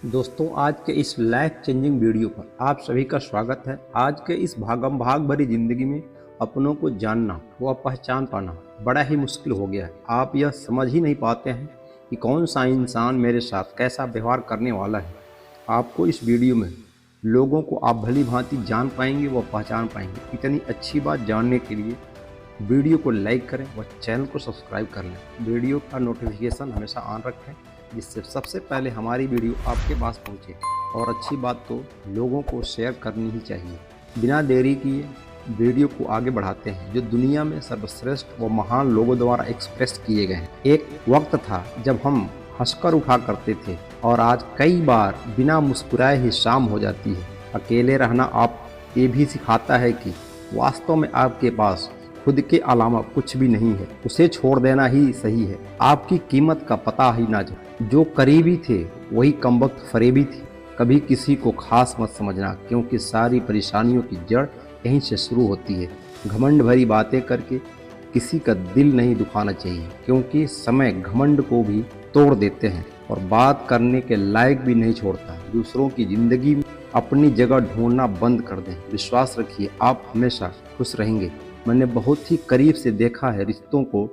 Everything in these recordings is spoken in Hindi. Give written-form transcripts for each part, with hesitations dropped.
दोस्तों, आज के इस लाइफ चेंजिंग वीडियो पर आप सभी का स्वागत है। आज के इस भागम भाग भरी जिंदगी में अपनों को जानना व पहचान पाना बड़ा ही मुश्किल हो गया है। आप यह समझ ही नहीं पाते हैं कि कौन सा इंसान मेरे साथ कैसा व्यवहार करने वाला है। आपको इस वीडियो में लोगों को आप भली भांति जान पाएंगे व पहचान पाएंगे। इतनी अच्छी बात जानने के लिए वीडियो को लाइक करें व चैनल को सब्सक्राइब कर लें। वीडियो का नोटिफिकेशन हमेशा ऑन रखें, जिससे सबसे पहले हमारी वीडियो आपके पास पहुंचे। और अच्छी बात तो लोगों को शेयर करनी ही चाहिए। बिना देरी किए वीडियो को आगे बढ़ाते हैं, जो दुनिया में सर्वश्रेष्ठ व महान लोगों द्वारा एक्सप्रेस किए गए हैं। एक वक्त था जब हम हंसकर उठा करते थे और आज कई बार बिना मुस्कुराए ही शाम हो जाती है। अकेले रहना आप ये भी सिखाता है कि वास्तव में आपके पास खुद के अलावा कुछ भी नहीं है। उसे छोड़ देना ही सही है। आपकी कीमत का पता ही ना जो करीबी थे वही कमबख्त फरेबी थे। कभी किसी को खास मत समझना, क्योंकि सारी परेशानियों की जड़ यहीं से शुरू होती है। घमंड भरी बातें करके किसी का दिल नहीं दुखाना चाहिए, क्योंकि समय घमंड को भी तोड़ देते हैं और बात करने के लायक भी नहीं छोड़ता। दूसरों की जिंदगी में अपनी जगह ढूंढना बंद कर दें। विश्वास रखिए, आप हमेशा खुश रहेंगे। मैंने बहुत ही करीब से देखा है रिश्तों को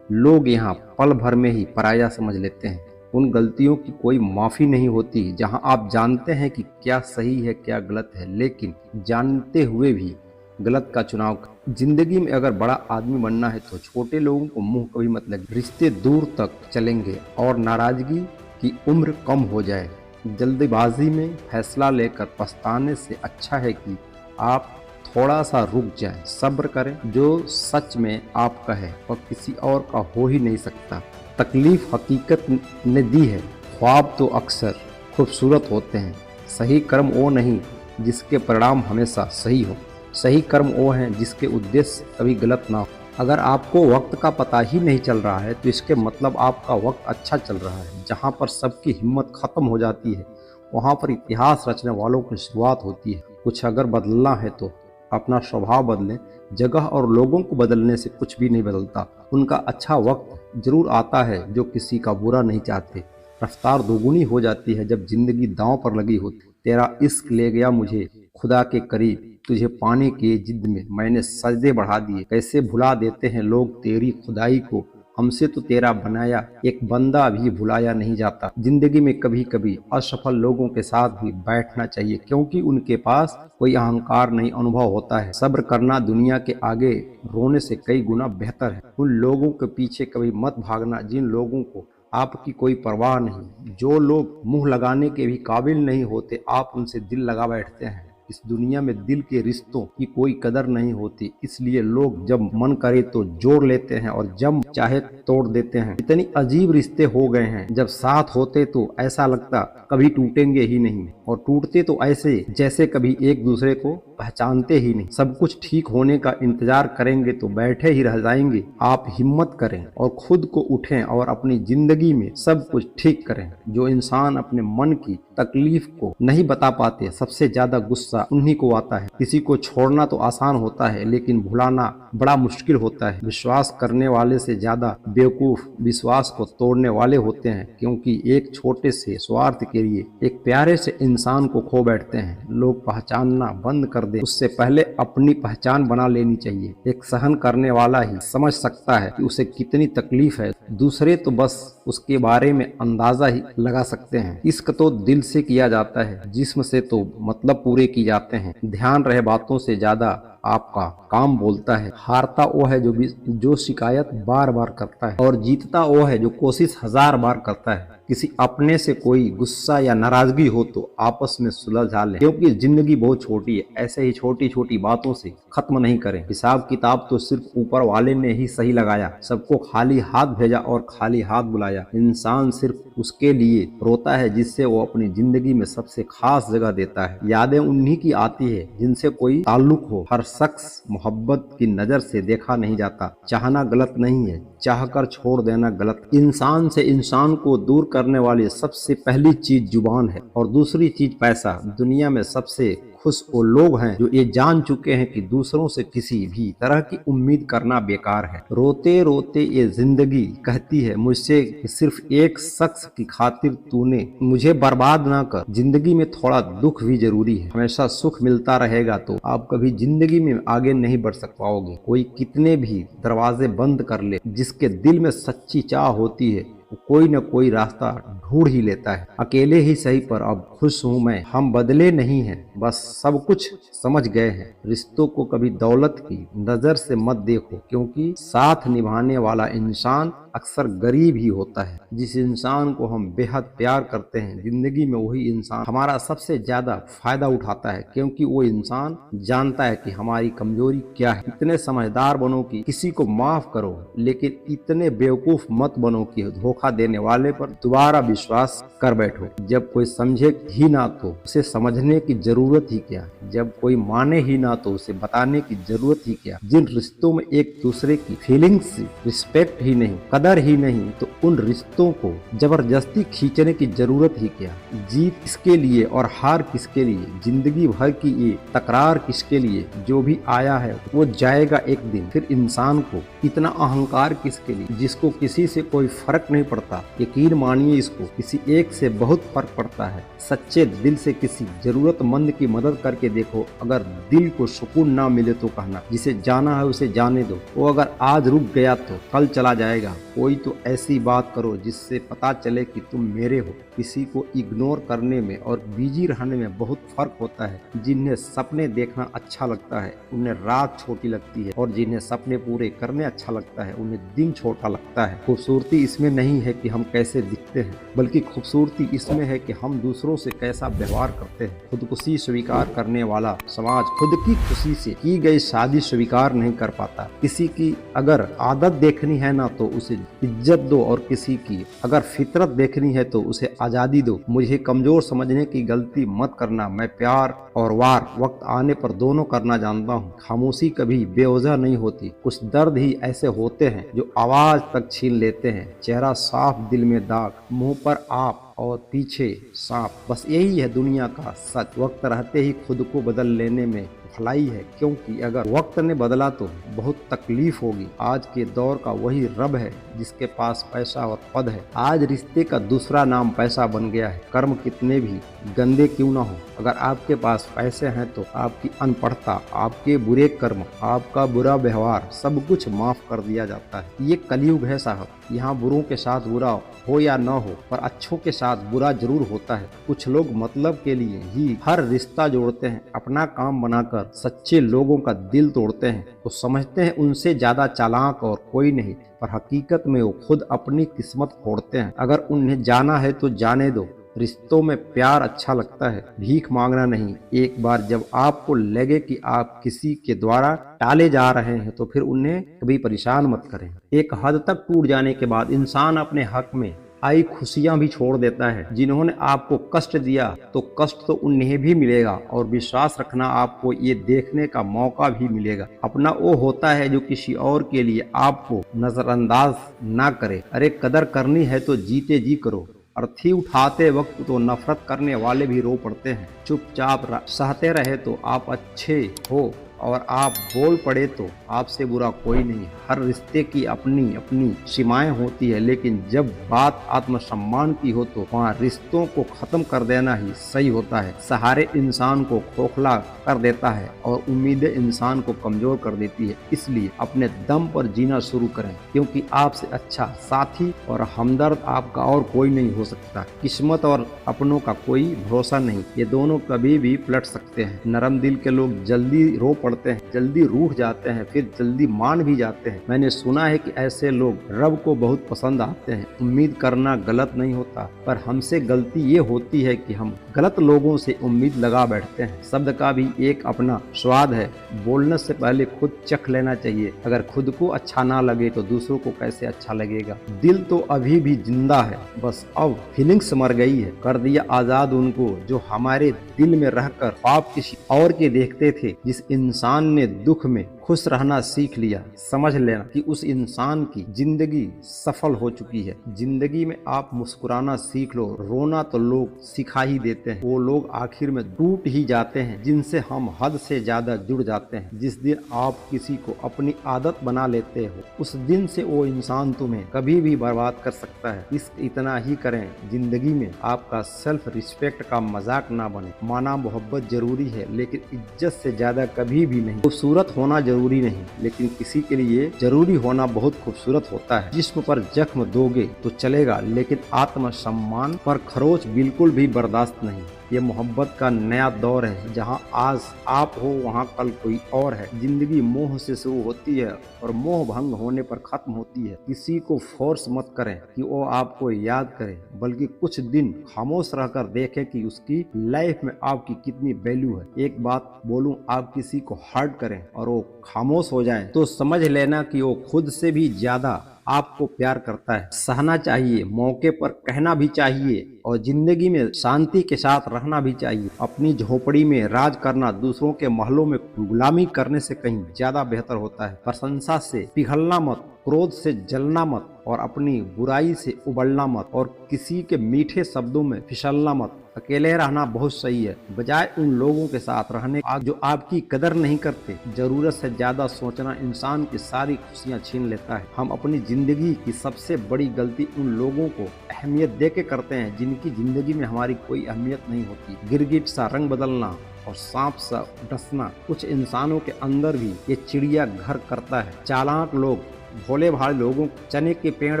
लोग यहाँ पल भर में ही पराया समझ लेते हैं। उन गलतियों की कोई माफ़ी नहीं होती जहाँ आप जानते हैं कि क्या सही है क्या गलत है, लेकिन जानते हुए भी गलत का चुनाव कर। जिंदगी में अगर बड़ा आदमी बनना है तो छोटे लोगों को मुंह कभी मत लगे। रिश्ते दूर तक चलेंगे और नाराजगी की उम्र कम हो जाए। जल्दबाजी में फैसला लेकर पछताने से अच्छा है कि आप थोड़ा सा रुक जाएं, सब्र करें। जो सच में आपका है वह किसी और का हो ही नहीं सकता। तकलीफ हकीकत ने दी है, ख्वाब तो अक्सर खूबसूरत होते हैं। सही कर्म वो नहीं जिसके परिणाम हमेशा सही हो, सही कर्म वो हैं जिसके उद्देश्य कभी गलत ना हो। अगर आपको वक्त का पता ही नहीं चल रहा है तो इसके मतलब आपका वक्त अच्छा चल रहा है। जहाँ पर सबकी हिम्मत खत्म हो जाती है वहाँ पर इतिहास रचने वालों की शुरुआत होती है। कुछ अगर बदलना है तो अपना स्वभाव बदलें। जगह और लोगों को बदलने से कुछ भी नहीं बदलता। उनका अच्छा वक्त जरूर आता है जो किसी का बुरा नहीं चाहते। रफ्तार दोगुनी हो जाती है जब जिंदगी दांव पर लगी होती। तेरा इश्क ले गया मुझे खुदा के करीब, तुझे पाने की जिद में मैंने सजदे बढ़ा दिए। कैसे भुला देते हैं लोग तेरी खुदाई को, हमसे तो तेरा बनाया एक बंदा भी भुलाया नहीं जाता। जिंदगी में कभी कभी असफल लोगों के साथ भी बैठना चाहिए, क्योंकि उनके पास कोई अहंकार नहीं, अनुभव होता है। सब्र करना दुनिया के आगे रोने से कई गुना बेहतर है। उन लोगों के पीछे कभी मत भागना जिन लोगों को आपकी कोई परवाह नहीं। जो लोग मुंह लगाने के भी काबिल नहीं होते, आप उनसे दिल लगा बैठते हैं। इस दुनिया में दिल के रिश्तों की कोई कदर नहीं होती, इसलिए लोग जब मन करे तो जोड़ लेते हैं और जब चाहे तोड़ देते हैं। इतनी अजीब रिश्ते हो गए हैं, जब साथ होते तो ऐसा लगता कभी टूटेंगे ही नहीं, और टूटते तो ऐसे जैसे कभी एक दूसरे को पहचानते ही नहीं। सब कुछ ठीक होने का इंतजार करेंगे तो बैठे ही रह जाएंगे। आप हिम्मत करें और खुद को उठें और अपनी जिंदगी में सब कुछ ठीक करें। जो इंसान अपने मन की तकलीफ को नहीं बता पाते, सबसे ज्यादा गुस्सा उन्हीं को आता है। किसी को छोड़ना तो आसान होता है, लेकिन भुलाना बड़ा मुश्किल होता है। विश्वास करने वाले से ज्यादा बेवकूफ विश्वास को तोड़ने वाले होते हैं, क्योंकि एक छोटे से स्वार्थ के लिए एक प्यारे से इंसान को खो बैठते हैं। लोग पहचानना बंद कर दे, उससे पहले अपनी पहचान बना लेनी चाहिए। एक सहन करने वाला ही समझ सकता है कि उसे कितनी तकलीफ है, दूसरे तो बस उसके बारे में अंदाजा ही लगा सकते हैं। इश्क तो दिल से किया जाता है, जिस्म से तो मतलब पूरे किए जाते हैं। ध्यान रहे, बातों से ज्यादा आपका काम बोलता है। हारता वो है जो शिकायत बार बार करता है, और जीतता वो है जो कोशिश 1000 बार करता है। किसी अपने से कोई गुस्सा या नाराजगी हो तो आपस में सुलझा लें, क्योंकि जिंदगी बहुत छोटी है। ऐसे ही छोटी छोटी बातों से खत्म नहीं करें। हिसाब किताब तो सिर्फ ऊपर वाले ने ही सही लगाया। सबको खाली हाथ भेजा और खाली हाथ बुलाया। इंसान सिर्फ उसके लिए रोता है जिससे वो अपनी जिंदगी में सबसे खास जगह देता है। यादें उन्हीं की आती है जिनसे कोई ताल्लुक हो। हर शख्स मोहब्बत की नजर से देखा नहीं जाता। चाहना गलत नहीं है, चाहकर छोड़ देना गलत। इंसान से इंसान को दूर करने वाली सबसे पहली चीज जुबान है और दूसरी चीज पैसा। दुनिया में सबसे खुश वो लोग हैं जो ये जान चुके हैं कि दूसरों से किसी भी तरह की उम्मीद करना बेकार है। रोते रोते ये जिंदगी कहती है मुझसे कि सिर्फ एक शख्स की खातिर तूने मुझे बर्बाद ना कर। जिंदगी में थोड़ा दुख भी जरूरी है। हमेशा सुख मिलता रहेगा तो आप कभी जिंदगी में आगे नहीं बढ़ सक पाओगे। कोई कितने भी दरवाजे बंद कर ले, जिसके दिल में सच्ची चाह होती है कोई न कोई रास्ता ढूंढ ही लेता है। अकेले ही सही पर अब खुश हूँ मैं। हम बदले नहीं हैं, बस सब कुछ समझ गए हैं। रिश्तों को कभी दौलत की नजर से मत देखो, क्योंकि साथ निभाने वाला इंसान अक्सर गरीब ही होता है। जिस इंसान को हम बेहद प्यार करते हैं, जिंदगी में वही इंसान हमारा सबसे ज्यादा फायदा उठाता है, क्योंकि वो इंसान जानता है कि हमारी कमजोरी क्या है। इतने समझदार बनो कि किसी को माफ करो, लेकिन इतने बेवकूफ मत बनो कि धोखा देने वाले पर दोबारा विश्वास कर बैठो। जब कोई समझे ही ना तो उसे समझने की जरूरत ही क्या। जब कोई माने ही ना तो उसे बताने की जरूरत ही क्या। जिन रिश्तों में एक दूसरे की फीलिंग्स, रिस्पेक्ट ही नहीं, कदर ही नहीं, तो उन रिश्तों को जबरदस्ती खींचने की जरूरत ही क्या। जीत किसके लिए और हार किसके लिए, जिंदगी भर की ये तकरार किसके लिए। जो भी आया है वो जाएगा एक दिन। फिर इंसान को इतना अहंकार किसके लिए, जिसको किसी से कोई फर्क नहीं पड़ता। यकीन मानिए, इसको किसी एक से बहुत फर्क पड़ता है। सच्चे दिल से किसी जरूरतमंद की मदद करके देखो। अगर दिल को सुकून ना मिले तो कहना जिसे जाना है उसे जाने दो। वो अगर आज रुक गया तो कल चला जाएगा। कोई तो ऐसी बात करो जिससे पता चले कि तुम मेरे हो। किसी को इग्नोर करने में और बिजी रहने में बहुत फर्क होता है। जिन्हें सपने देखना अच्छा लगता है उन्हें रात छोटी लगती है, और जिन्हें सपने पूरे करने अच्छा लगता है उन्हें दिन छोटा लगता है। खूबसूरती इसमें नहीं है कि हम कैसे दिखते हैं, बल्कि खूबसूरती इसमें है कि हम दूसरों से कैसा व्यवहार करते हैं। खुदकुशी स्वीकार करने वाला समाज खुद की खुशी से की गई शादी स्वीकार नहीं कर पाता। किसी की अगर आदत देखनी है ना तो उसे इज्जत दो, और किसी की अगर फितरत देखनी है तो उसे आजादी दो। मुझे कमजोर समझने की गलती मत करना। मैं प्यार और वार वक्त आने पर दोनों करना जानता हूँ। खामोशी कभी बेवजह नहीं होती। कुछ दर्द ही ऐसे होते हैं जो आवाज तक छीन लेते हैं। चेहरा साफ, दिल में दाग, मुंह पर आप और पीछे सांप। बस यही है दुनिया का सच। वक्त रहते ही खुद को बदल लेने में भलाई है, क्योंकि अगर वक्त ने बदला तो बहुत तकलीफ होगी। आज के दौर का वही रब है जिसके पास पैसा और पद है। आज रिश्ते का दूसरा नाम पैसा बन गया है। कर्म कितने भी गंदे क्यों ना हो, अगर आपके पास पैसे हैं तो आपकी अनपढ़ता, आपके बुरे कर्म, आपका बुरा व्यवहार सब कुछ माफ कर दिया जाता है। ये कलयुग है साहब। यहाँ बुरों के साथ बुरा हो या न हो, पर अच्छों के साथ बुरा जरूर होता है। कुछ लोग मतलब के लिए ही हर रिश्ता जोड़ते हैं, अपना काम बनाकर सच्चे लोगों का दिल तोड़ते हैं, तो समझते हैं उनसे ज्यादा चालाक और कोई नहीं, पर हकीकत में वो खुद अपनी किस्मत फोड़ते हैं। अगर उन्हें जाना है तो जाने दो। रिश्तों में प्यार अच्छा लगता है, भीख मांगना नहीं। एक बार जब आपको लगे कि आप किसी के द्वारा टाले जा रहे हैं तो फिर उन्हें कभी परेशान मत करें। एक हद तक टूट जाने के बाद इंसान अपने हक में आई खुशियां भी छोड़ देता है। जिन्होंने आपको कष्ट दिया तो कष्ट तो उन्हें भी मिलेगा, और विश्वास रखना आपको ये देखने का मौका भी मिलेगा। अपना वो होता है जो किसी और के लिए आपको नजरअंदाज ना करे। अरे कदर करनी है तो जीते जी करो। अर्थी उठाते वक्त तो नफरत करने वाले भी रो पड़ते हैं। चुपचाप सहते रहे तो आप अच्छे हो, और आप बोल पड़े तो आपसे बुरा कोई नहीं। हर रिश्ते की अपनी अपनी सीमाएं होती है, लेकिन जब बात आत्मसम्मान की हो तो वहाँ रिश्तों को खत्म कर देना ही सही होता है। सहारे इंसान को खोखला कर देता है और उम्मीदें इंसान को कमजोर कर देती है। इसलिए अपने दम पर जीना शुरू करें, क्योंकि आपसे अच्छा साथी और हमदर्द आपका और कोई नहीं हो सकता। किस्मत और अपनों का कोई भरोसा नहीं, ये दोनों कभी भी पलट सकते हैं। नरम दिल के लोग जल्दी रो पड़ते हैं, जल्दी रूठ जाते हैं, फिर जल्दी मान भी जाते हैं। मैंने सुना है कि ऐसे लोग रब को बहुत पसंद आते हैं। उम्मीद करना गलत नहीं होता, पर हमसे गलती ये होती है कि हम गलत लोगों से उम्मीद लगा बैठते हैं। शब्द का भी एक अपना स्वाद है, बोलने से पहले खुद चख लेना चाहिए। अगर खुद को अच्छा ना लगे तो दूसरों को कैसे अच्छा लगेगा। दिल तो अभी भी जिंदा है, बस अब फीलिंग्स मर गई है। कर दिया आजाद उनको जो हमारे दिल में रहकर ख्वाब किसी और के देखते थे। जिस इंसान ने दुख में खुश रहना सीख लिया, समझ लेना कि उस इंसान की जिंदगी सफल हो चुकी है। जिंदगी में आप मुस्कुराना सीख लो, रोना तो लोग सिखा ही देते हैं, वो लोग आखिर में टूट ही जाते हैं जिनसे हम हद से ज्यादा जुड़ जाते हैं। जिस दिन आप किसी को अपनी आदत बना लेते हो, उस दिन से वो इंसान तुम्हें कभी भी बर्बाद कर सकता है। इतना ही करें, जिंदगी में आपका सेल्फ रिस्पेक्ट का मजाक ना बने। माना मोहब्बत जरूरी है, लेकिन इज्जत से ज्यादा कभी भी नहीं। खूबसूरत होना जरूरी नहीं, लेकिन किसी के लिए जरूरी होना बहुत खूबसूरत होता है। जिस्म पर जख्म दोगे तो चलेगा, लेकिन आत्मसम्मान पर खरोच बिल्कुल भी बर्दाश्त नहीं। ये मोहब्बत का नया दौर है, जहां आज आप हो वहां कल कोई और है। जिंदगी मोह से शुरू होती है और मोह भंग होने पर खत्म होती है। किसी को फोर्स मत करें कि वो आपको याद करे, बल्कि कुछ दिन खामोश रहकर देखें कि उसकी लाइफ में आपकी कितनी वैल्यू है। एक बात बोलूं, आप किसी को हर्ट करें और वो खामोश हो जाए तो समझ लेना कि वो खुद से भी ज्यादा आपको प्यार करता है। सहना चाहिए, मौके पर कहना भी चाहिए, और जिंदगी में शांति के साथ रहना भी चाहिए। अपनी झोपड़ी में राज करना दूसरों के महलों में गुलामी करने से कहीं ज्यादा बेहतर होता है। प्रशंसा से पिघलना मत, क्रोध से जलना मत, और अपनी बुराई से उबलना मत, और किसी के मीठे शब्दों में फिसलना मत। अकेले रहना बहुत सही है, बजाय उन लोगों के साथ रहने जो आपकी कदर नहीं करते। जरूरत से ज्यादा सोचना इंसान की सारी खुशियां छीन लेता है। हम अपनी जिंदगी की सबसे बड़ी गलती उन लोगों को अहमियत दे के करते हैं जिनकी जिंदगी में हमारी कोई अहमियत नहीं होती। गिरगिट सा रंग बदलना और सांप सा डसना, कुछ इंसानों के अंदर भी ये चिड़िया घर करता है। चालाक लोग भोले भाले लोगों को चने के पेड़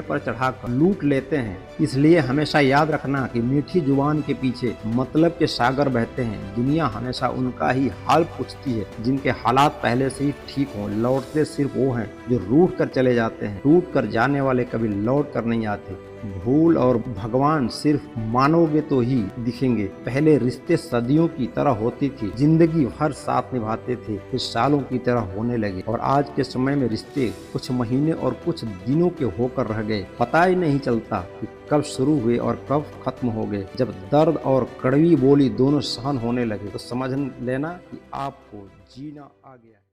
पर चढ़ाकर लूट लेते हैं। इसलिए हमेशा याद रखना कि मीठी जुबान के पीछे मतलब के सागर बहते हैं। दुनिया हमेशा उनका ही हाल पूछती है जिनके हालात पहले से ही ठीक हों। लौटते सिर्फ वो हैं जो रूठ कर चले जाते हैं। टूट कर जाने वाले कभी लौट कर नहीं आते। भूल और भगवान सिर्फ मानोगे तो ही दिखेंगे। पहले रिश्ते सदियों की तरह होती थी, जिंदगी भर साथ निभाते थे, फिर सालों की तरह होने लगे। और आज के समय में रिश्ते कुछ महीने और कुछ दिनों के होकर रह गए। पता ही नहीं चलता कि कब शुरू हुए और कब खत्म हो गए। जब दर्द और कड़वी बोली दोनों सहन होने लगे तो समझ लेना कि आपको जीना आ गया।